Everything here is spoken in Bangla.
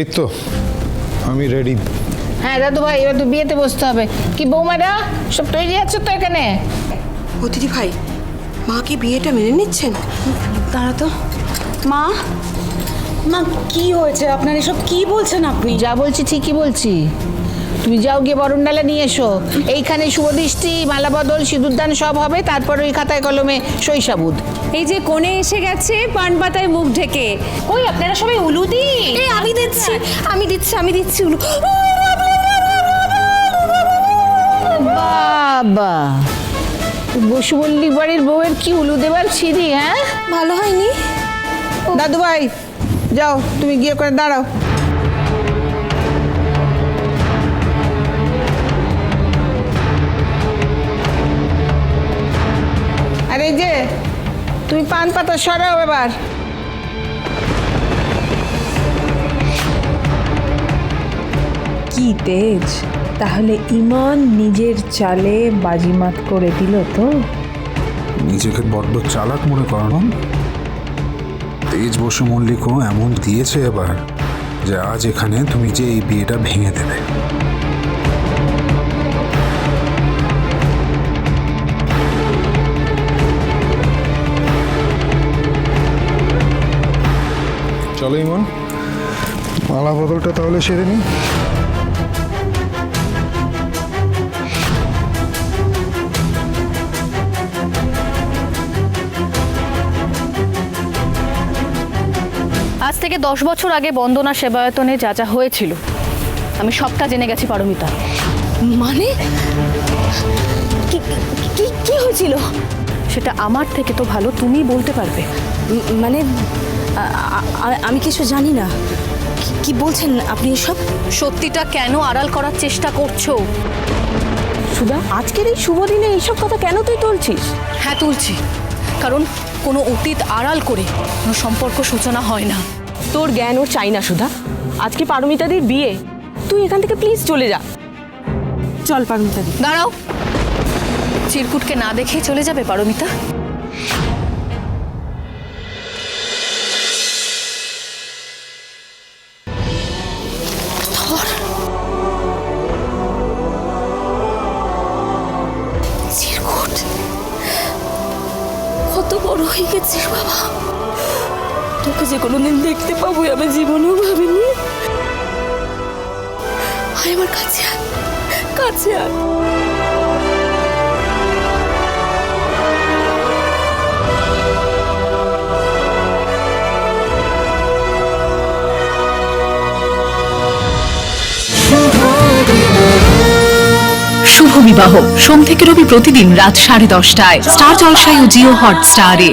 এই তো আমি রেডি। হ্যাঁ দাদু ভাই, এবার তো বিয়েতে বসতে হবে। কি বৌমারা সব তৈরি আছো তো এখানে? ও দিদি ভাই, মা কি বিয়েটা মেনে নিচ্ছেন? দাঁড়া তো। মা, মা কি হয়েছে আপনার? এসব কি বলছেন আপনি? যা বলছি ঠিকই বলছি। তুমি যাও গিয়ে বরণডালা নিয়ে এসো। এইখানে শুভদৃষ্টি, মালাবদল, সিঁদুরদান সব হবে, তারপর ওই খাতায় কলমে শৈশাবুদ। এই যে কোণে এসে গেছে পান পাতায় মুখ ঢেকে। কই আপনারা সবাই উলু দিন। এই আমি দিচ্ছি উলু। বাবা, বসু মল্লিক বাড়ির বউয়ের কি উলু দেবার ছিরি? হ্যাঁ, ভালো হয়নি? দাদু ভাই যাও, তুমি গিয়ে করে দাঁড়াও। আর এই যে তুমি পান পাতা সরাও এবার। কি তেজ! তাহলে ইমান নিজের চালে বাজিমাত করে দিল তো। নিজেকে বড্ড চালাক মনে করানো। তেজ বসু মল্লিকও এমন দিয়েছে এবার যে আজ এখানে তুমি যে এই বিয়েটা ভেঙে দেবে। চলো ইমন, মালা বদলটা তাহলে সেরে নিই। আজ থেকে 10 বছর আগে বন্দনা সেবায়তনে যা যা হয়েছিল আমি সবটা জেনে গেছি পারমিতা। মানে কি কি কি হয়েছিল? সেটা আমার থেকে তো ভালো তুমি বলতে পারবে। মানে আমি কিছু জানি না। কি বলছেন আপনি এসব? সত্যিটা কেন আড়াল করার চেষ্টা করছো? সুধা, আজকের এই শুভ দিনে এইসব কথা কেন তুই তুলছিস? হ্যাঁ তুলছি, কারণ কোনো অতীত আড়াল করে কোনো সম্পর্ক সূচনা হয় না। তোর জ্ঞান ওর চাই না সুধা। আজকে পারমিতাদির বিয়ে, তুই এখান থেকে প্লিজ চলে যা। চল পারমিতাদি। দাঁড়াও, চিরকুটকে না দেখেই চলে যাবে পারমিতা? চিরকুট কত বড় হয়ে গেছিস বাবা। তোকে যে কোনোদিন দেখতে পাবো আমি জীবনেও ভাবিনি। আয় আমার কাছে আয়, কাছে আয়। শুভ বিবাহ সোম থেকে রবি প্রতিদিন রাত 10:30টায় স্টার জলসায় ও জিও হটস্টারে।